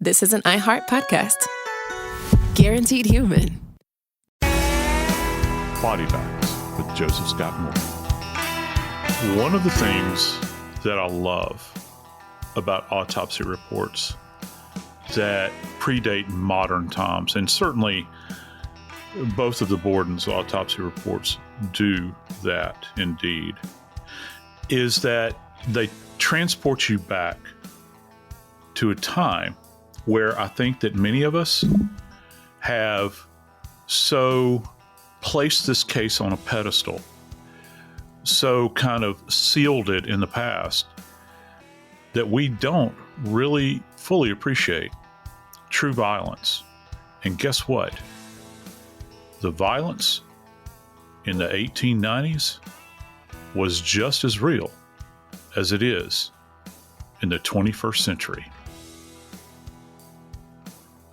This is an iHeart podcast. Guaranteed human. Body Bags with Joseph Scott Morgan. One of the things that I love about autopsy reports that predate modern times, and certainly both of the Borden's autopsy reports do that indeed, is that they transport you back to a time where I think that many of us have so placed this case on a pedestal, so kind of sealed it in the past, that we don't really fully appreciate true violence. And guess what? The violence in the 1890s was just as real as it is in the 21st century.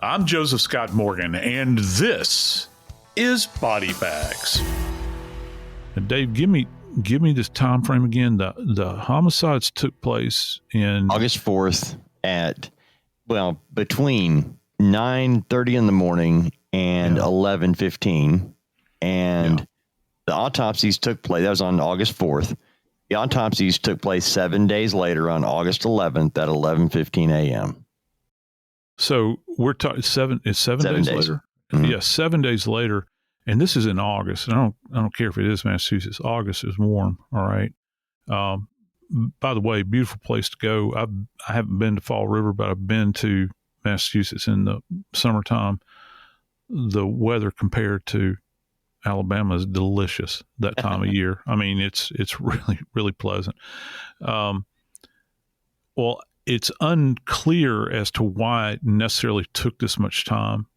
I'm Joseph Scott Morgan, and this is Body Bags. And Dave, give me this time frame again. The homicides took place in August 4th at, between 9:30 in the morning and 11:15. And the autopsies took place, that was on August 4th. The autopsies took place 7 days later on August 11th at 11:15 a.m. So we're talking seven days later. Mm-hmm. Yeah, 7 days later. And this is in August. And I don't care if it is Massachusetts. August is warm. All right. By the way, beautiful place to go. I haven't been to Fall River, but I've been to Massachusetts in the summertime. The weather compared to Alabama is delicious that time of year. I mean, it's really, really pleasant. Well, it's unclear as to why it necessarily took this much time.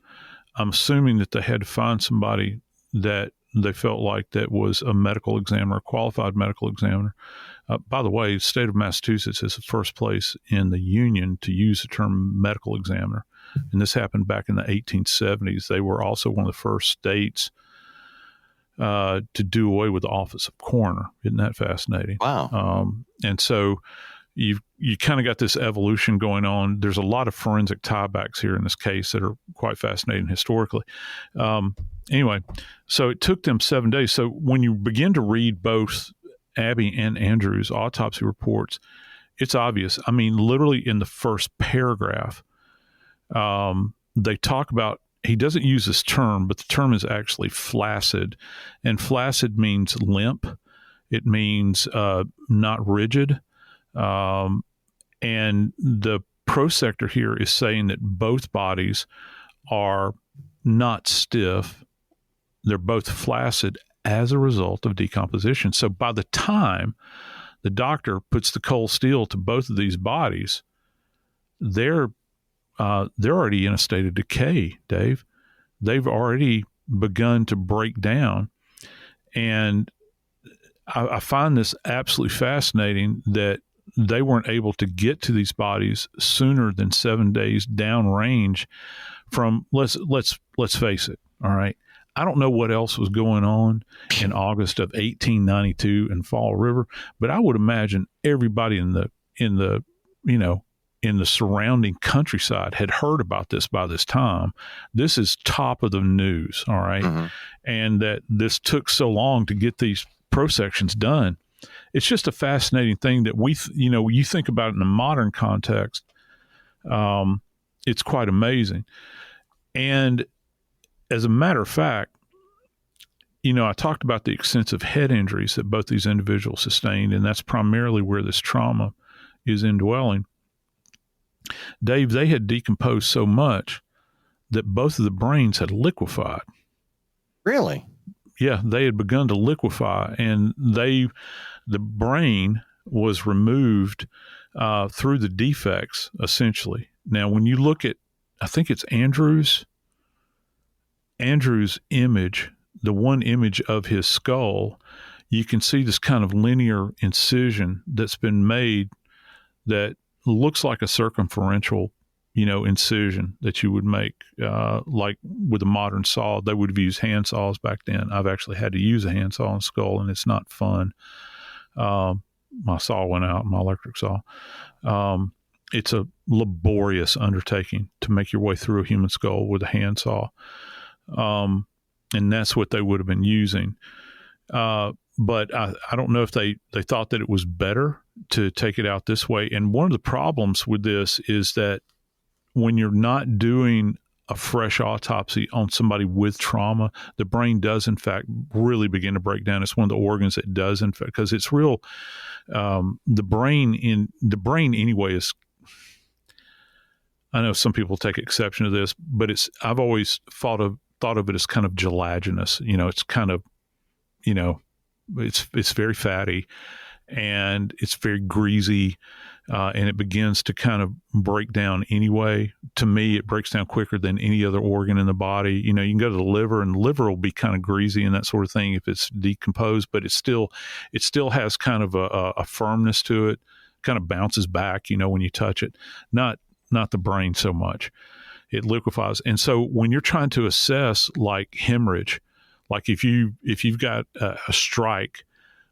I'm assuming that they had to find somebody that they felt like that was a medical examiner, a qualified medical examiner. By the way, the state of Massachusetts is the first place in the union to use the term medical examiner. And this happened back in the 1870s. They were also one of the first states to do away with the office of coroner. Isn't that fascinating? Wow. And so you kind of got this evolution going on. There's a lot of forensic tiebacks here in this case that are quite fascinating historically. Anyway, so it took them 7 days. So when you begin to read both Abby and Andrew's autopsy reports, it's obvious. I mean, literally in the first paragraph, they talk about, he doesn't use this term, but the term is actually flaccid. And flaccid means limp. It means not rigid. And the prosector here is saying that both bodies are not stiff. They're both flaccid as a result of decomposition. So by the time the doctor puts the cold steel to both of these bodies, they're already in a state of decay, Dave. They've already begun to break down. And I find this absolutely fascinating that they weren't able to get to these bodies sooner than 7 days downrange from, let's face it, all right? I don't know what else was going on in August of 1892 in Fall River, but I would imagine everybody in the surrounding countryside had heard about this by this time. This is top of the news, all right? Mm-hmm. And that this took so long to get these prosections done. It's just a fascinating thing that you think about it in a modern context. It's quite amazing. And as a matter of fact, I talked about the extensive head injuries that both these individuals sustained, and that's primarily where this trauma is indwelling. Dave, they had decomposed so much that both of the brains had liquefied. Really? Yeah, they had begun to liquefy, and the brain was removed through the defects, essentially. Now, when you look at, I think it's Andrew's image, the one image of his skull, you can see this kind of linear incision that's been made that looks like a circumferential, incision that you would make, like with a modern saw. They would have used hand saws back then. I've actually had to use a hand saw on a skull, and it's not fun. My saw went out, my electric saw. it's a laborious undertaking to make your way through a human skull with a handsaw. And that's what they would have been using. But I don't know if they thought that it was better to take it out this way. And one of the problems with this is that when you're not doing a fresh autopsy on somebody with trauma, the brain does in fact really begin to break down. It's one of the organs that does in fact, because it's real. The brain anyway is, I know some people take exception to this, but I've always thought of it as kind of gelatinous. It's kind of, it's very fatty and it's very greasy, and it begins to kind of break down anyway. To me, it breaks down quicker than any other organ in the body. You can go to the liver, and the liver will be kind of greasy and that sort of thing if it's decomposed, but it still has kind of a firmness to it, kind of bounces back, when you touch it. Not the brain so much. It liquefies. And so when you're trying to assess like hemorrhage, like if you've got a strike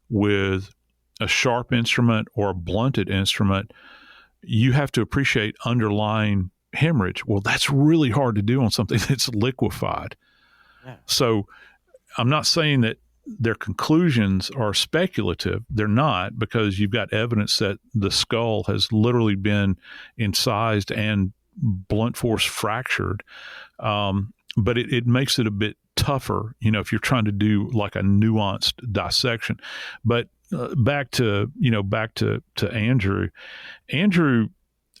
with a sharp instrument or a blunted instrument, you have to appreciate underlying hemorrhage. Well, that's really hard to do on something that's liquefied. Yeah. So I'm not saying that their conclusions are speculative. They're not, because you've got evidence that the skull has literally been incised and blunt force fractured. But it makes it a bit tougher, if you're trying to do like a nuanced dissection. But back to Andrew.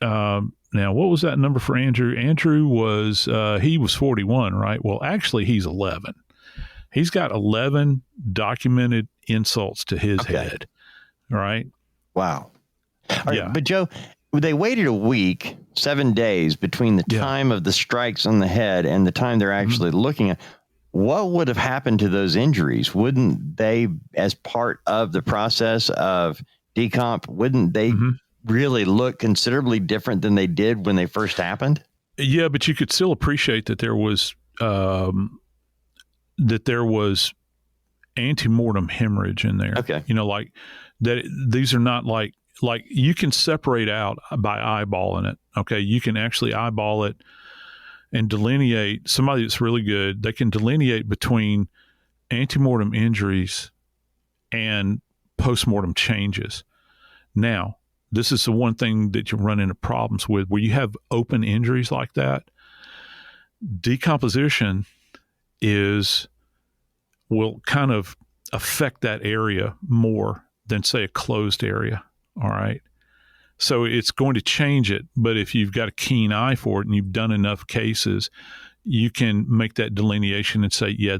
Now, what was that number for Andrew? Andrew was he was 41, right? Well, actually, he's 11. He's got 11 documented insults to his head. Right? Wow. Yeah. But Joe, they waited a week, 7 days between the time of the strikes on the head and the time they're actually looking at. What would have happened to those injuries? Wouldn't they, as part of the process of decomp, wouldn't they really look considerably different than they did when they first happened? Yeah, but you could still appreciate that there was antemortem hemorrhage in there. Okay. Like that. These are not like you can separate out by eyeballing it. Okay. You can actually eyeball it and delineate. Somebody that's really good, they can delineate between antemortem injuries and postmortem changes. Now, this is the one thing that you run into problems with where you have open injuries like that. Decomposition will kind of affect that area more than, say, a closed area. All right. So it's going to change it. But if you've got a keen eye for it and you've done enough cases, you can make that delineation and say, yeah,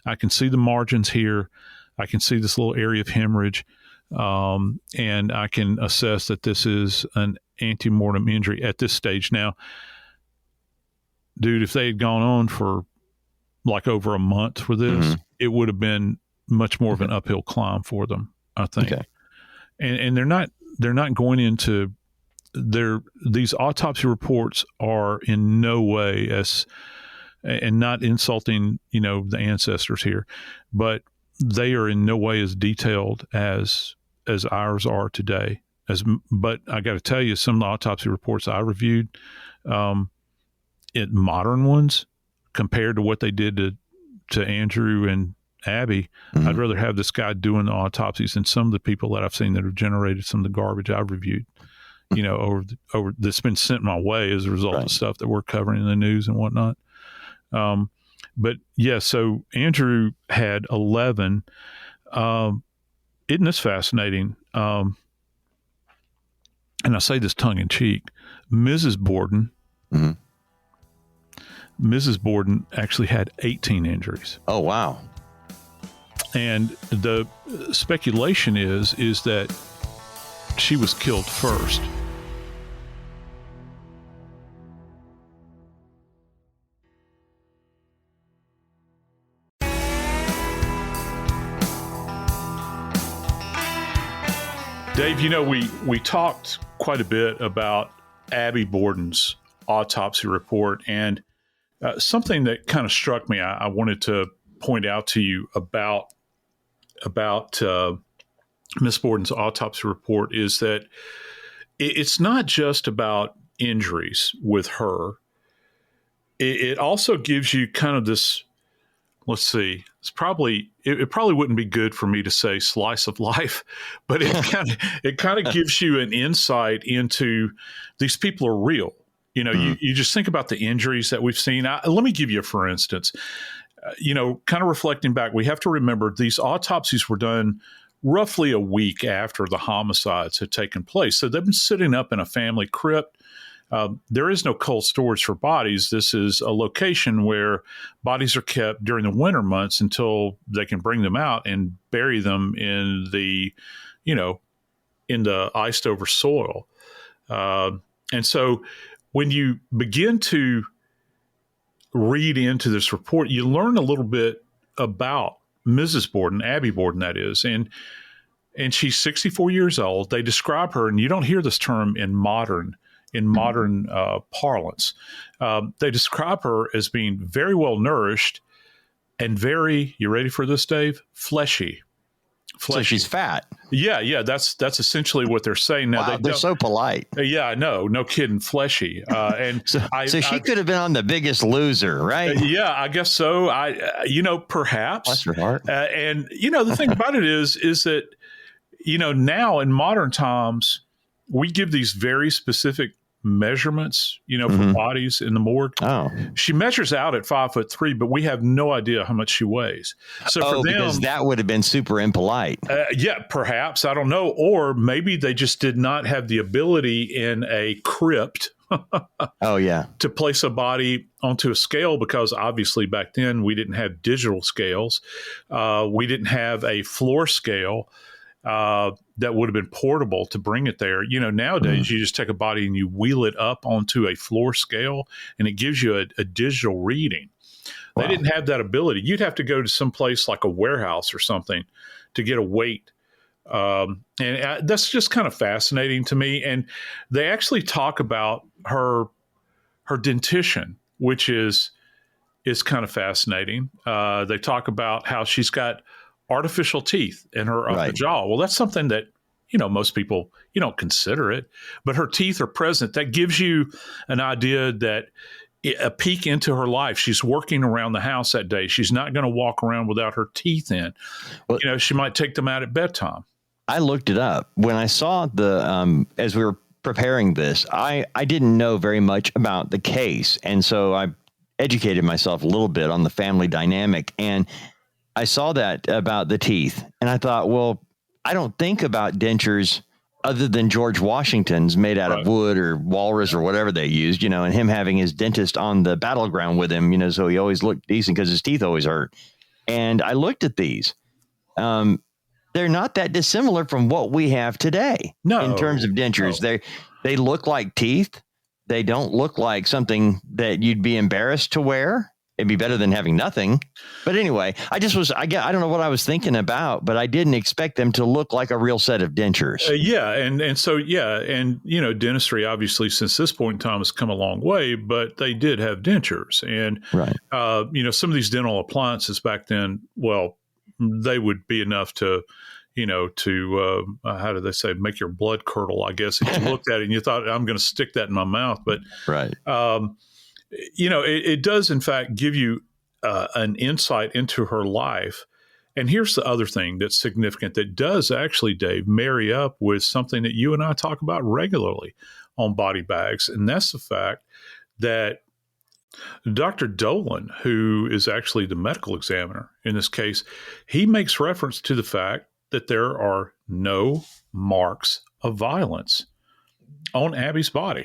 I can see the margins here. I can see this little area of hemorrhage. And I can assess that this is an antemortem injury at this stage. Now, dude, if they had gone on for like over a month with this, it would have been much more of an uphill climb for them, I think. Okay. And they're not going into these autopsy reports are in no way and not insulting, the ancestors here, but they are in no way as detailed as ours are today. But I got to tell you, some of the autopsy reports I reviewed, modern ones compared to what they did to Andrew and Abby, I'd rather have this guy doing the autopsies than some of the people that I've seen that have generated some of the garbage I've reviewed, over that's been sent my way as a result of stuff that we're covering in the news and whatnot. But yeah, so Andrew had 11. Isn't this fascinating? And I say this tongue in cheek. Mrs. Borden, Mrs. Borden actually had 18 injuries. Oh, wow. And the speculation is that she was killed first. Dave, we talked quite a bit about Abby Borden's autopsy report, and something that kind of struck me, I wanted to point out to you about Miss Borden's autopsy report is that it's not just about injuries with her. It also gives you kind of this, let's see, it probably wouldn't be good for me to say slice of life, but it kind of gives you an insight into these people are real. You know, you just think about the injuries that we've seen. Let me give you, for instance, kind of reflecting back, we have to remember these autopsies were done roughly a week after the homicides had taken place. So they've been sitting up in a family crypt. There is no cold storage for bodies. This is a location where bodies are kept during the winter months until they can bring them out and bury them in the iced over soil. And so when you begin to read into this report, you learn a little bit about Mrs. Borden, Abby Borden, that is, and she's 64 years old. They describe her, and you don't hear this term in modern parlance. They describe her as being very well nourished and very, you ready for this, Dave? Fleshy. So she's fat. Yeah. That's essentially what they're saying. Now, wow, they're so polite. Yeah, I know. No kidding. Fleshy. And so she could have been on The Biggest Loser, right? Yeah, I guess so. Perhaps. Bless her heart. And the thing about it is that, now in modern times, we give these very specific measurements, for bodies in the morgue. Oh, she measures out at 5'3", but we have no idea how much she weighs. So for them, because that would have been super impolite. Yeah, perhaps, I don't know, or maybe they just did not have the ability in a crypt. Oh yeah, to place a body onto a scale, because obviously back then we didn't have digital scales. We didn't have a floor scale that would have been portable to bring it there. Nowadays you just take a body and you wheel it up onto a floor scale and it gives you a digital reading. Wow. They didn't have that ability. You'd have to go to some place like a warehouse or something to get a weight. And that's just kind of fascinating to me. And they actually talk about her dentition, which is kind of fascinating. They talk about how she's got artificial teeth in her upper jaw. Well, that's something that, most people, you don't consider it, but her teeth are present. That gives you an idea that a peek into her life. She's working around the house that day. She's not going to walk around without her teeth in. Well, she might take them out at bedtime. I looked it up when I saw as we were preparing this, I didn't know very much about the case. And so I educated myself a little bit on the family dynamic, and I saw that about the teeth, and I thought, well, I don't think about dentures other than George Washington's made out of wood or walrus or whatever they used, and him having his dentist on the battleground with him, so he always looked decent because his teeth always hurt. And I looked at these. They're not that dissimilar from what we have today. No, in terms of dentures. No. They look like teeth. They don't look like something that you'd be embarrassed to wear. It'd be better than having nothing. But anyway, I don't know what I was thinking about, but I didn't expect them to look like a real set of dentures. And dentistry, obviously, since this point in time has come a long way, but they did have dentures. And, some of these dental appliances back then, well, they would be enough to, how do they say, make your blood curdle, I guess, if you looked at it and you thought, I'm going to stick that in my mouth. But, it does, in fact, give you an insight into her life. And here's the other thing that's significant that does actually, Dave, marry up with something that you and I talk about regularly on body bags. And that's the fact that Dr. Dolan, who is actually the medical examiner in this case, he makes reference to the fact that there are no marks of violence on Abby's body.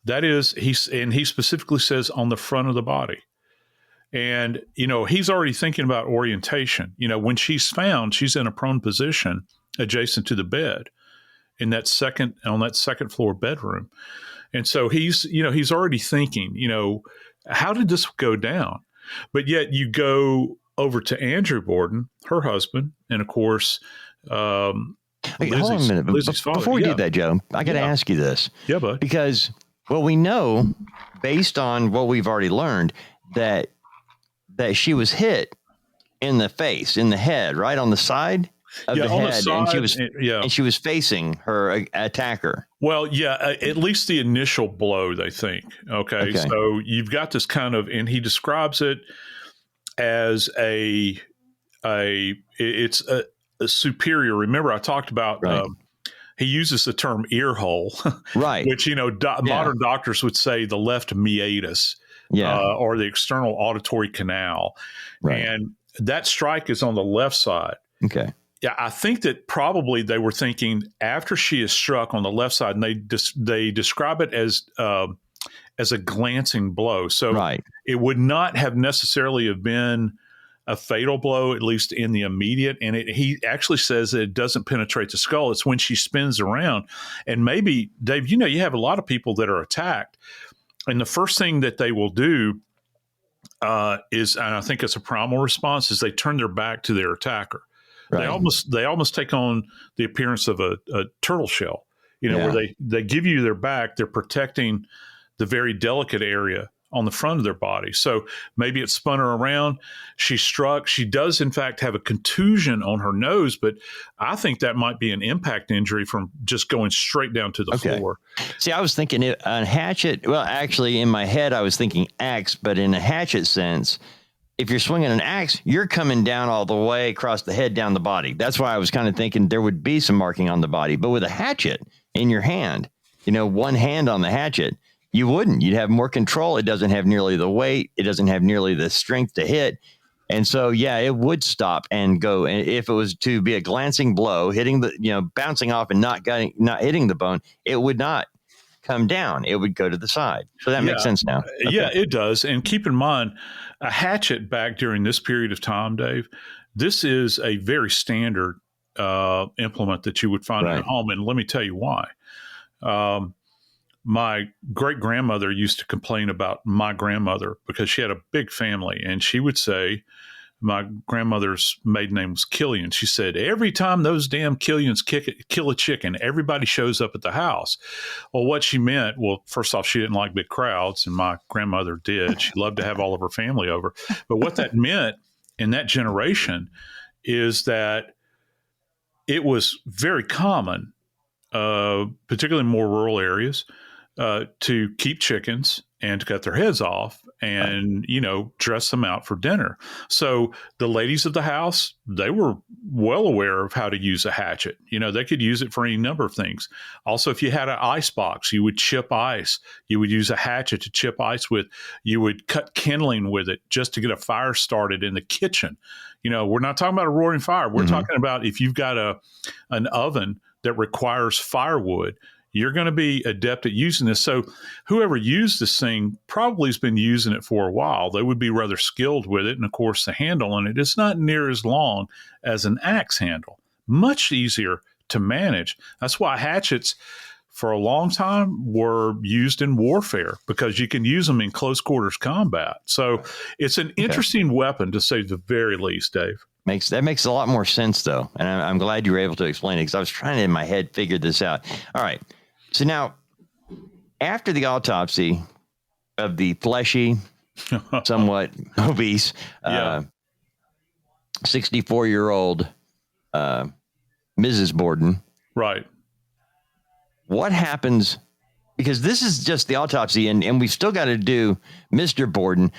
That is, he specifically says on the front of the body. And, he's already thinking about orientation. When she's found, she's in a prone position adjacent to the bed on that second floor bedroom. And so he's already thinking, how did this go down? But yet you go over to Andrew Borden, her husband, and of course, hold on a minute. Before we do that, Joe, I got to ask you this. Yeah, bud. Because, we know, based on what we've already learned, that she was hit in the face, in the head, right on the side. of the on the head, side, and she was facing her attacker. Well, yeah, at least the initial blow, they think. Okay. So you've got this kind of, and he describes it as it's a superior. Remember, I talked about, he uses the term ear hole, right? Which, modern doctors would say the left meatus, or the external auditory canal. Right. And that strike is on the left side. Okay. Yeah, I think that probably they were thinking after she is struck on the left side, and they describe it as a glancing blow. So it would not have necessarily have been a fatal blow, at least in the immediate. And he actually says that it doesn't penetrate the skull. It's when she spins around. And maybe, Dave, you have a lot of people that are attacked, and the first thing that they will do is, and I think it's a primal response, is they turn their back to their attacker. Right. They almost take on the appearance of a turtle shell, where they give you their back. They're protecting the very delicate area on the front of their body. So maybe it spun her around. She struck. She does, in fact, have a contusion on her nose, but I think that might be an impact injury from just going straight down to the floor. See, I was thinking a hatchet. Well, actually, in my head, I was thinking axe, but in a hatchet sense, if you're swinging an axe, you're coming down all the way across the head, down the body. That's why I was kind of thinking there would be some marking on the body. But with a hatchet in your hand, one hand on the hatchet, you wouldn't. You'd have more control. It doesn't have nearly the weight. It doesn't have nearly the strength to hit. And so, it would stop and go. And if it was to be a glancing blow, hitting the, bouncing off and not hitting the bone, it would not come down. It would go to the side. So that makes sense now. Okay. Yeah, it does. And keep in mind, a hatchet back during this period of time, Dave, this is a very standard implement that you would find in a home. And let me tell you why. My great-grandmother used to complain about my grandmother because she had a big family. And she would say, my grandmother's maiden name was Killian. She said, every time those damn Killians kill a chicken, everybody shows up at the house. Well, what she meant, first off, she didn't like big crowds, and my grandmother did. She loved to have all of her family over. But what that meant in that generation is that it was very common, particularly in more rural areas, to keep chickens and to cut their heads off and, dress them out for dinner. So the ladies of the house, they were well aware of how to use a hatchet. They could use it for any number of things. Also, if you had an ice box, you would chip ice. You would use a hatchet to chip ice with. You would cut kindling with it just to get a fire started in the kitchen. We're not talking about a roaring fire. We're talking about if you've got an oven that requires firewood, you're going to be adept at using this. So whoever used this thing probably has been using it for a while. They would be rather skilled with it. And of course, the handle on it is not near as long as an axe handle. Much easier to manage. That's why hatchets for a long time were used in warfare, because you can use them in close quarters combat. So it's an interesting weapon, to say the very least, Dave. That makes a lot more sense, though. And I'm glad you were able to explain it, because I was trying to, in my head, figure this out. All right. So now, after the autopsy of the fleshy, somewhat obese, 64-year-old Mrs. Borden. Right. What happens? Because this is just the autopsy, and we've still got to do Mr. Borden.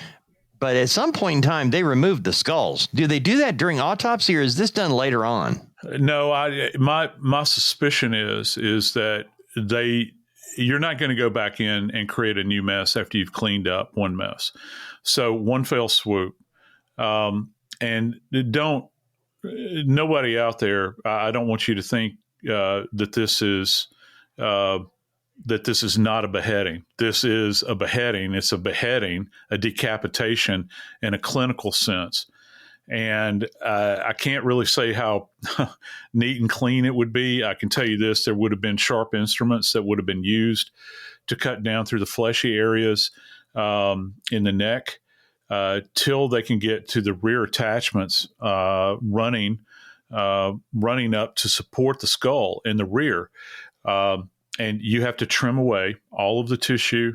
But at some point in time, they removed the skulls. Do they do that during autopsy, or is this done later on? No, my suspicion is that you're not going to go back in and create a new mess after you've cleaned up one mess. So one fell swoop. And nobody out there, I don't want you to think that this is not a beheading. This is a beheading. It's a beheading, a decapitation in a clinical sense. And I can't really say how neat and clean it would be. I can tell you this: there would have been sharp instruments that would have been used to cut down through the fleshy areas in the neck till they can get to the rear attachments running up to support the skull in the rear. And you have to trim away all of the tissue.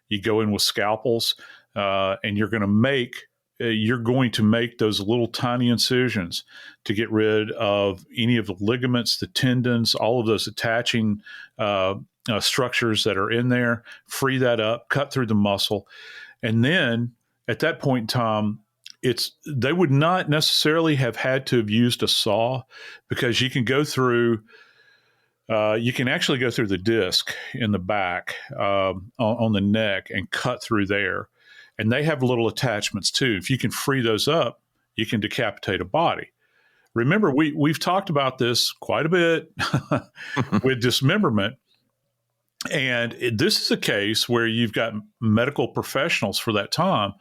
You go in with scalpels, and you're going to make you're going to make those little tiny incisions to get rid of any of the ligaments, the tendons, all of those attaching structures that are in there, free that up, cut through the muscle. And then at that point in time, they would not necessarily have had to have used a saw, because you can go through, you can actually go through the disc in the back on the neck and cut through there. And they have little attachments too. If you can free those up, you can decapitate a body. Remember, we've talked about this quite a bit with dismemberment. And this is a case where you've got medical professionals for that time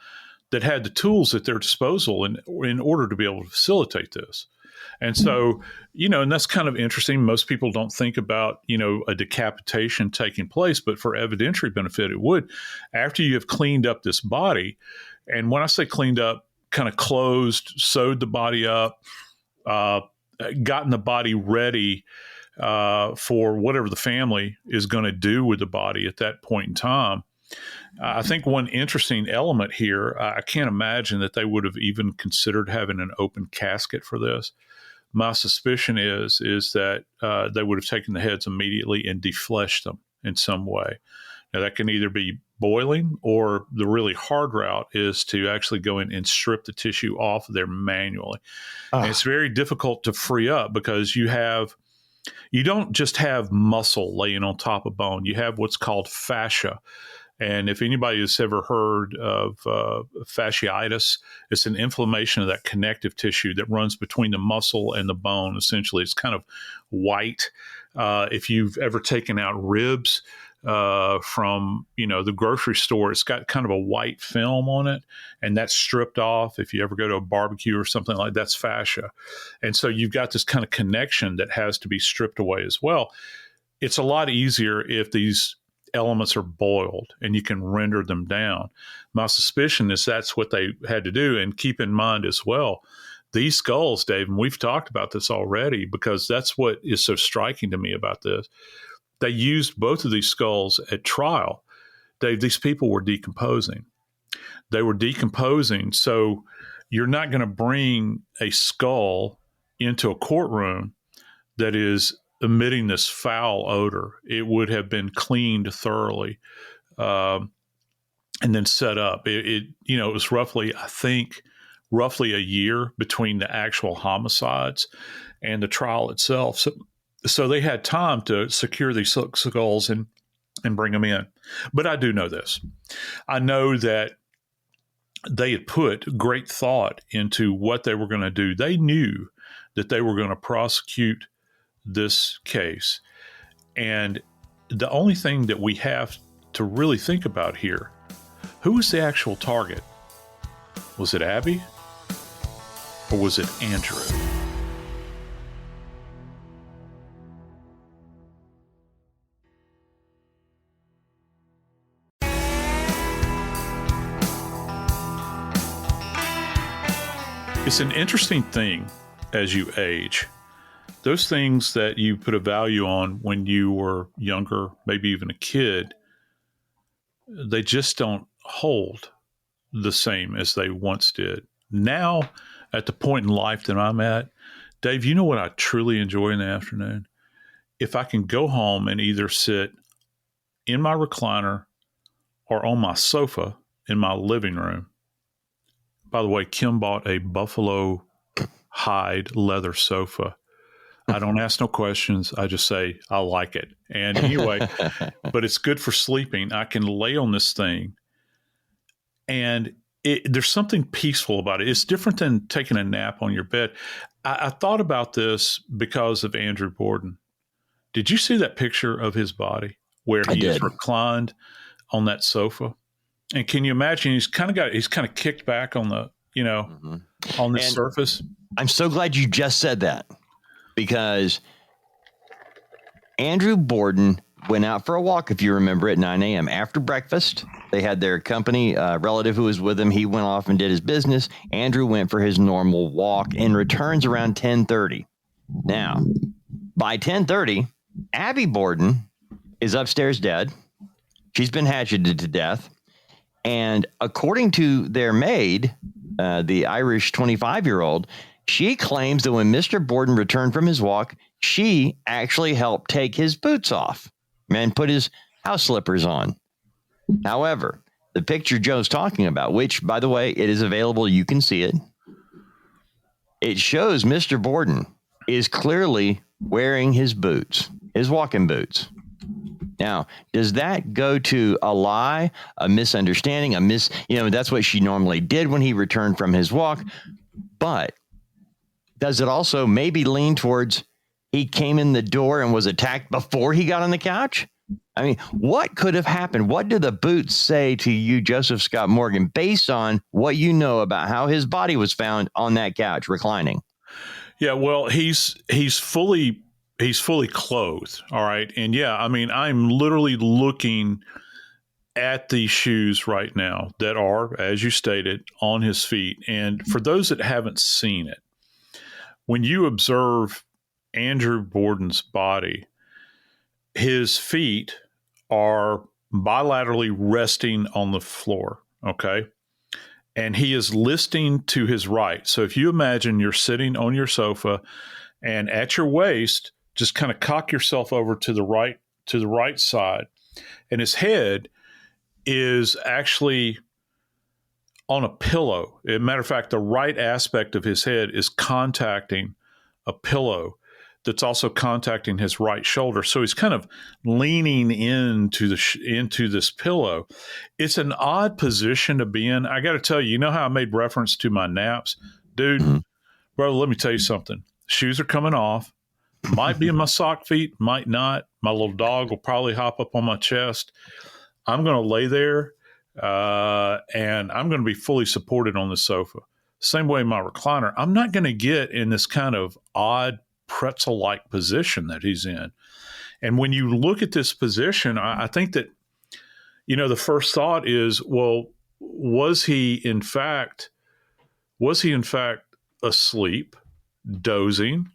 that had the tools at their disposal in order to be able to facilitate this. And so, and that's kind of interesting. Most people don't think about, a decapitation taking place, but for evidentiary benefit, it would. After you have cleaned up this body, and when I say cleaned up, kind of closed, sewed the body up, gotten the body ready for whatever the family is going to do with the body at that point in time. I think one interesting element here, I can't imagine that they would have even considered having an open casket for this. My suspicion is that they would have taken the heads immediately and defleshed them in some way. Now, that can either be boiling, or the really hard route is to actually go in and strip the tissue off of there manually. And it's very difficult to free up, because you don't just have muscle laying on top of bone. You have what's called fascia. And if anybody has ever heard of fasciitis, it's an inflammation of that connective tissue that runs between the muscle and the bone. Essentially, it's kind of white. If you've ever taken out ribs from, the grocery store, it's got kind of a white film on it, and that's stripped off. If you ever go to a barbecue or something like that, that's fascia. And so you've got this kind of connection that has to be stripped away as well. It's a lot easier if these elements are boiled and you can render them down. My suspicion is that's what they had to do. And keep in mind as well, these skulls, Dave, and we've talked about this already, because that's what is so striking to me about this. They used both of these skulls at trial. Dave, these people were decomposing. They were decomposing. So you're not going to bring a skull into a courtroom that is emitting this foul odor. It would have been cleaned thoroughly and then set up. It was roughly a year between the actual homicides and the trial itself. So they had time to secure these skulls and bring them in. But I do know this. I know that they had put great thought into what they were going to do. They knew that they were going to prosecute this case. And the only thing that we have to really think about here, who was the actual target? Was it Abby, or was it Andrew? It's an interesting thing as you age. Those things that you put a value on when you were younger, maybe even a kid, they just don't hold the same as they once did. Now, at the point in life that I'm at, Dave, you know what I truly enjoy in the afternoon? If I can go home and either sit in my recliner or on my sofa in my living room. By the way, Kim bought a buffalo hide leather sofa. I don't ask no questions. I just say, I like it. And anyway, but it's good for sleeping. I can lay on this thing, and there's something peaceful about it. It's different than taking a nap on your bed. I thought about this because of Andrew Borden. Did you see that picture of his body where he is reclined on that sofa? And can you imagine he's kind of kicked back on the, on the surface. I'm so glad you just said that, because Andrew Borden went out for a walk, if you remember, at 9 a.m. After breakfast. They had their company relative who was with him. He went off and did his business. Andrew went for his normal walk and returns around 10:30. Now, by 10:30, Abby Borden is upstairs dead. She's been hatcheted to death. And according to their maid, the Irish 25-year-old, she claims that when Mr. Borden returned from his walk, she actually helped take his boots off and put his house slippers on. However, the picture Joe's talking about, which, by the way, it is available, you can see it. It shows Mr. Borden is clearly wearing his boots, his walking boots. Now, does that go to a lie, a misunderstanding, that's what she normally did when he returned from his walk. But does it also maybe lean towards he came in the door and was attacked before he got on the couch? I mean, what could have happened? What do the boots say to you, Joseph Scott Morgan, based on what you know about how his body was found on that couch reclining? Yeah, well, he's fully clothed. All right. And yeah, I mean, I'm literally looking at these shoes right now that are, as you stated, on his feet. And for those that haven't seen it, when you observe Andrew Borden's body, his feet are bilaterally resting on the floor. Okay. And he is listing to his right. So if you imagine you're sitting on your sofa and at your waist, just kind of cock yourself over to the right side. And his head is actually on a pillow. As a matter of fact, the right aspect of his head is contacting a pillow that's also contacting his right shoulder. So he's kind of leaning into this pillow. It's an odd position to be in. I got to tell you, you know how I made reference to my naps? Dude, brother, let me tell you something. Shoes are coming off. Might be in my sock feet, might not. My little dog will probably hop up on my chest. I'm going to lay there and I'm going to be fully supported on the sofa. Same way in my recliner. I'm not going to get in this kind of odd pretzel-like position that he's in. And when you look at this position, I think that, the first thought is, well, was he in fact asleep, dozing,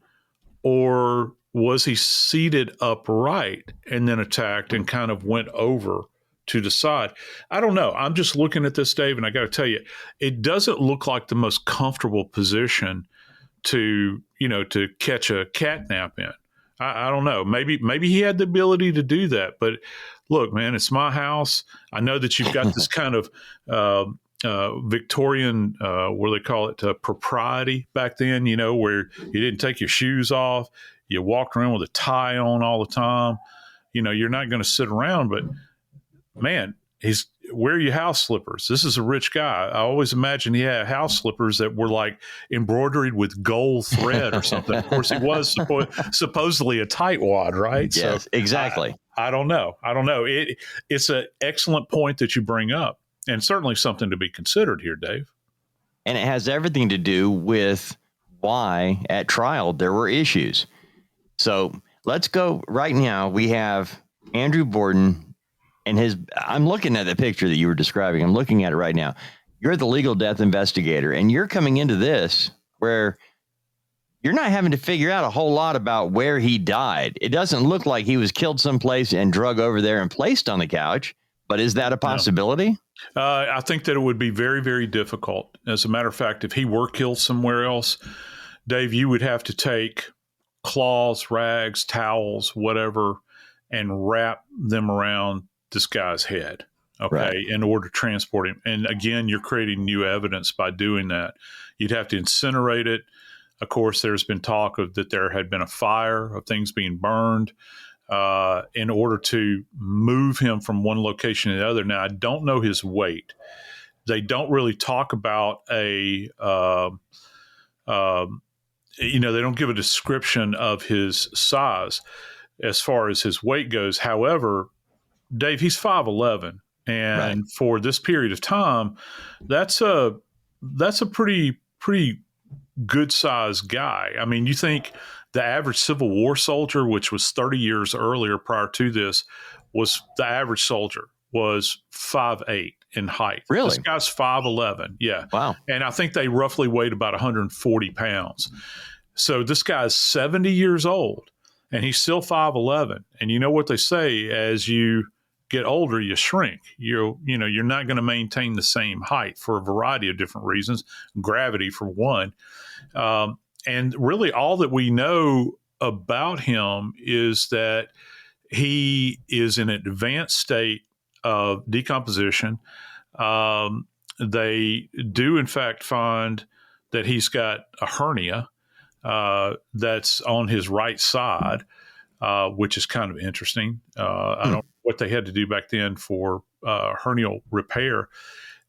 or was he seated upright and then attacked and kind of went over to the side? I don't know. I'm just looking at this, Dave, and I got to tell you, it doesn't look like the most comfortable position to catch a cat nap in. I don't know. Maybe he had the ability to do that. But look, man, it's my house. I know that you've got this kind of Victorian, what do they call it, propriety back then, where you didn't take your shoes off. You walked around with a tie on all the time. You're not going to sit around, but man, wear your house slippers. This is a rich guy. I always imagined he had house slippers that were like embroidered with gold thread or something. Of course, he was supposedly a tightwad, right? Yes, so exactly. I don't know. It's an excellent point that you bring up, and certainly something to be considered here, Dave. And it has everything to do with why at trial there were issues. So let's go right now. We have Andrew Borden and I'm looking at the picture that you were describing. I'm looking at it right now. You're the legal death investigator, and you're coming into this where you're not having to figure out a whole lot about where he died. It doesn't look like he was killed someplace and drug over there and placed on the couch, but is that a possibility? No. I think that it would be very, very difficult. As a matter of fact, if he were killed somewhere else, Dave, you would have to take cloths, rags, towels, whatever, and wrap them around this guy's head, okay, right, in order to transport him. And again, you're creating new evidence by doing that. You'd have to incinerate it. Of course, there's been talk of that there had been a fire, of things being burned in order to move him from one location to the other. Now, I don't know his weight. They don't really talk about they don't give a description of his size as far as his weight goes. However, Dave, he's 5'11", and right, for this period of time, that's a pretty good sized guy. I mean, you think the average Civil War soldier, which was 30 years earlier prior to this, the average soldier was 5'8" in height. Really? This guy's 5'11". Yeah. Wow. And I think they roughly weighed about 140 pounds. So this guy's 70 years old, and he's still 5'11". And you know what they say, as you get older, you shrink. You're not going to maintain the same height for a variety of different reasons. Gravity, for one. And really all that we know about him is that he is in an advanced state of decomposition. They do, in fact, find that he's got a hernia that's on his right side, which is kind of interesting. I don't know what they had to do back then for hernial repair.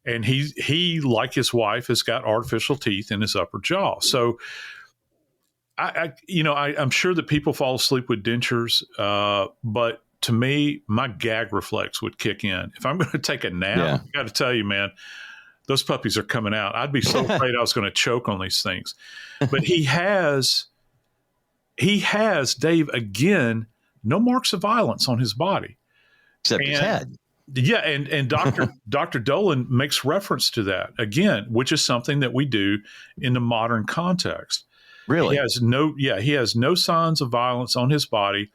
And he, like his wife, has got artificial teeth in his upper jaw. So, I'm sure that people fall asleep with dentures, but to me, my gag reflex would kick in. If I'm going to take a nap, I got to tell you, man, those puppies are coming out. I'd be so afraid I was going to choke on these things. But he has, Dave, again, no marks of violence on his body. Except his head. Yeah, and Dr. Dolan makes reference to that, again, which is something that we do in the modern context. Really? He has no signs of violence on his body.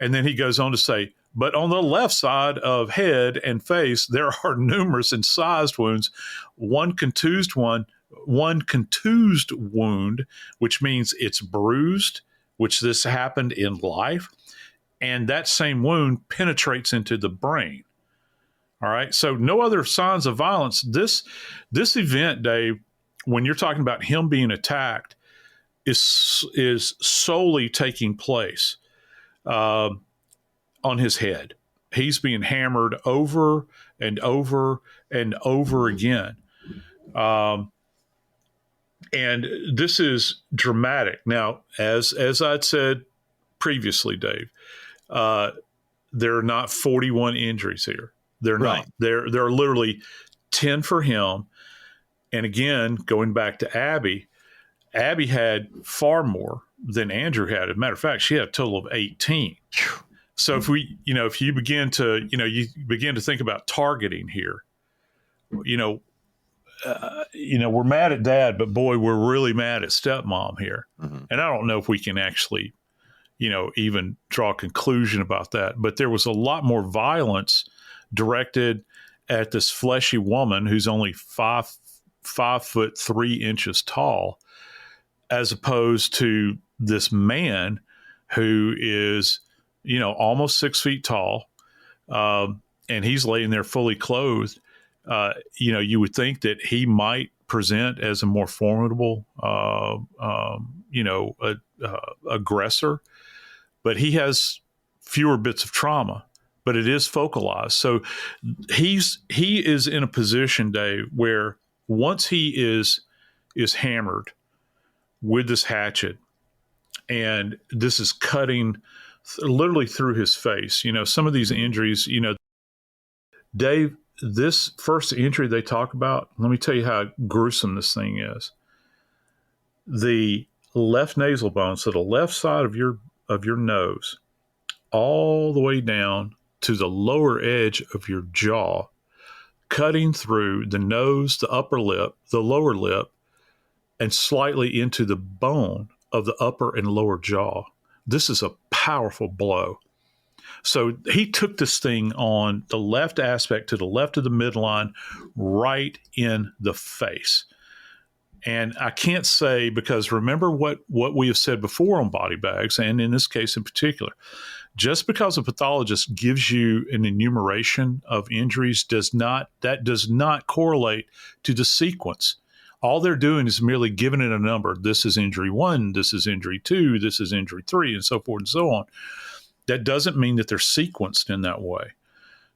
And then he goes on to say, but on the left side of head and face, there are numerous incised wounds, one contused wound, which means it's bruised, which this happened in life. And that same wound penetrates into the brain. All right. So no other signs of violence. This event, Dave, when you're talking about him being attacked, is solely taking place on his head. He's being hammered over and over and over again. And this is dramatic. Now, as I'd said previously, Dave, there are not 41 injuries here. They're not. There are literally 10 for him. And again, going back to Abby had far more than Andrew had. As a matter of fact, she had a total of 18. So if you begin to think about targeting here, we're mad at dad, but boy, we're really mad at stepmom here. Mm-hmm. And I don't know if we can actually, even draw a conclusion about that. But there was a lot more violence directed at this fleshy woman who's only 5'3" tall, as opposed to this man who is, almost 6 feet tall, and he's laying there fully clothed. You would think that he might present as a more formidable, aggressor, but he has fewer bits of trauma, but it is focalized. So he is in a position, Dave, where once he is hammered with this hatchet, and this is cutting literally through his face. Some of these injuries, Dave, this first injury they talk about, let me tell you how gruesome this thing is. The left nasal bone, so the left side of your nose, all the way down to the lower edge of your jaw, cutting through the nose, the upper lip, the lower lip, and slightly into the bone of the upper and lower jaw. This is a powerful blow. So he took this thing on the left aspect to the left of the midline, right in the face. And I can't say, because remember what we have said before on body bags, and in this case in particular, just because a pathologist gives you an enumeration of injuries does not correlate to the sequence. All they're doing is merely giving it a number. This is injury 1, this is injury 2, this is injury 3, and so forth and so on. That doesn't mean that they're sequenced in that way.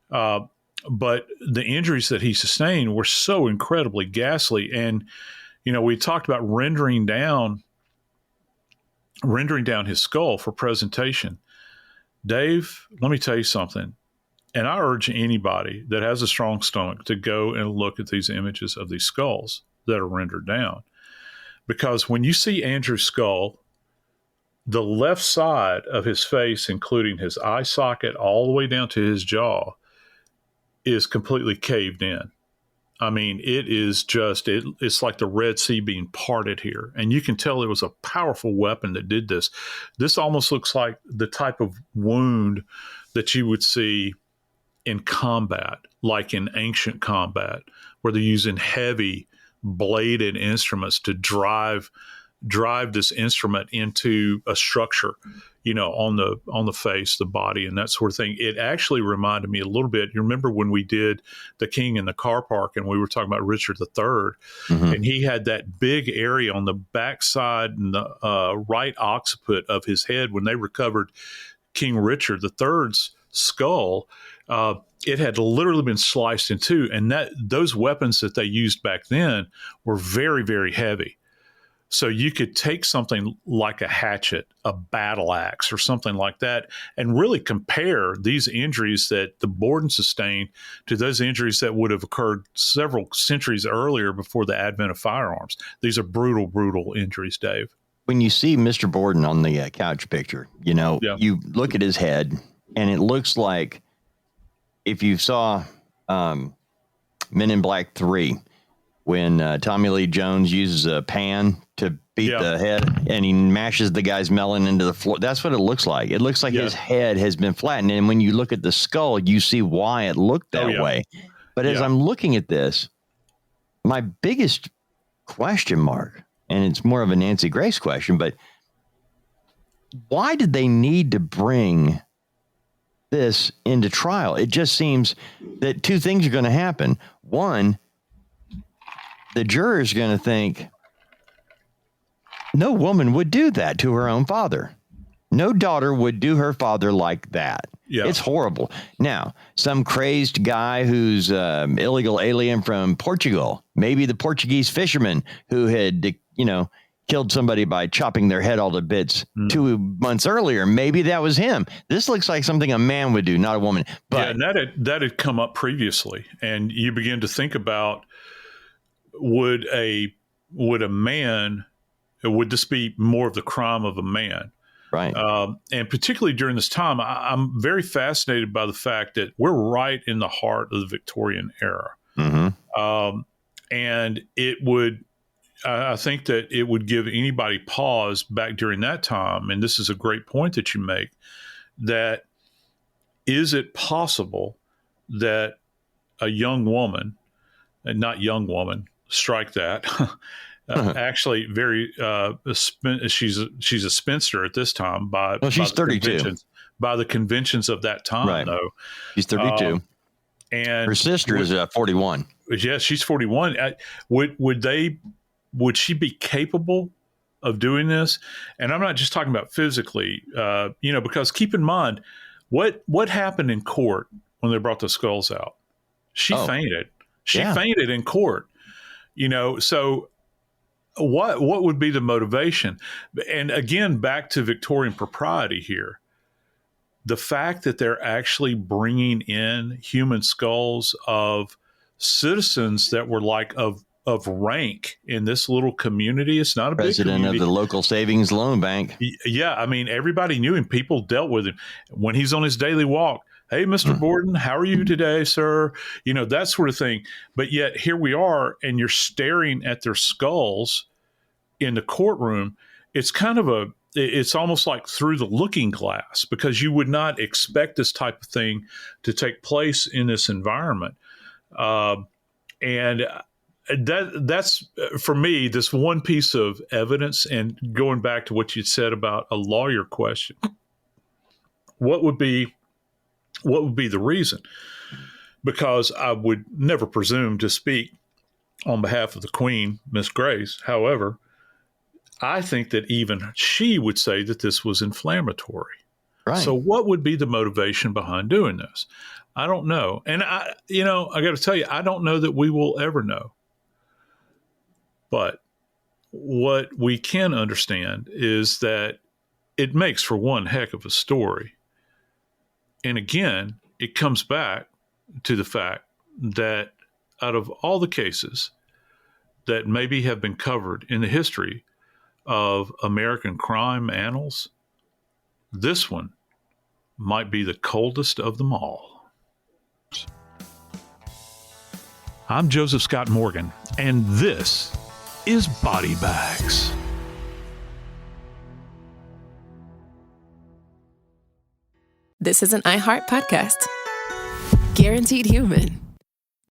But the injuries that he sustained were so incredibly ghastly. And, we talked about rendering down his skull for presentation. Dave, let me tell you something. And I urge anybody that has a strong stomach to go and look at these images of these skulls that are rendered down. Because when you see Andrew's skull, the left side of his face, including his eye socket all the way down to his jaw, is completely caved in. I mean, it is just, it's like the Red Sea being parted here. And you can tell it was a powerful weapon that did this. This almost looks like the type of wound that you would see in combat, like in ancient combat, where they're using heavy bladed instruments to drive this instrument into a structure, on the face, the body, and that sort of thing. It actually reminded me a little bit. You remember when we did The King in the Car Park, and we were talking about Richard III, and he had that big area on the backside and the right occiput of his head when they recovered King Richard III's skull. It had literally been sliced in two, and those weapons that they used back then were very, very heavy. So you could take something like a hatchet, a battle axe, or something like that, and really compare these injuries that the Borden sustained to those injuries that would have occurred several centuries earlier before the advent of firearms. These are brutal, brutal injuries, Dave. When you see Mr. Borden on the couch picture, you look at his head, and it looks like if you saw Men in Black 3, when Tommy Lee Jones uses a pan to beat the head and he mashes the guy's melon into the floor. That's what it looks like. It looks like his head has been flattened. And when you look at the skull, you see why it looked that way. But as I'm looking at this, my biggest question mark, and it's more of a Nancy Grace question, but why did they need to bring this into trial? It just seems that two things are going to happen. One, the juror is going to think, no woman would do that to her own father. No daughter would do her father like that. Yeah. It's horrible. Now, some crazed guy who's illegal alien from Portugal, maybe the Portuguese fisherman who had, killed somebody by chopping their head all to bits 2 months earlier. Maybe that was him. This looks like something a man would do, not a woman. But and that had come up previously. And you begin to think about, would this be more of the crime of a man? Right. And particularly during this time, I'm very fascinated by the fact that we're right in the heart of the Victorian era. And I think that it would give anybody pause back during that time. And this is a great point that you make, that is it possible that a young woman, and not young woman, strike that, actually she's a spinster at this time she's 32 by the conventions of that time, right. though. She's 32. And her sister is 41. Yeah, she's 41. Would she be capable of doing this? And I'm not just talking about physically, because keep in mind what happened in court when they brought the skulls out. She fainted. She fainted in court. So what would be the motivation? And again, back to Victorian propriety here. The fact that they're actually bringing in human skulls of citizens that were like of rank in this little community. It's not a president big community. Of the local savings loan bank. Yeah. I mean, everybody knew him. People dealt with him when he's on his daily walk. Hey, Mr. Borden, how are you today, sir? That sort of thing. But yet here we are, and you're staring at their skulls in the courtroom. It's it's almost like through the looking glass, because you would not expect this type of thing to take place in this environment. And that's for me, this one piece of evidence. And going back to what you said about a lawyer question, what would be the reason? Because I would never presume to speak on behalf of the Queen, Miss Grace. However, I think that even she would say that this was inflammatory. Right. So what would be the motivation behind doing this? I don't know. And I got to tell you, I don't know that we will ever know. But what we can understand is that it makes for one heck of a story. And again, it comes back to the fact that out of all the cases that maybe have been covered in the history of American crime annals, this one might be the coldest of them all. I'm Joseph Scott Morgan, and this is Body Bags. This is an iHeart podcast. Guaranteed human.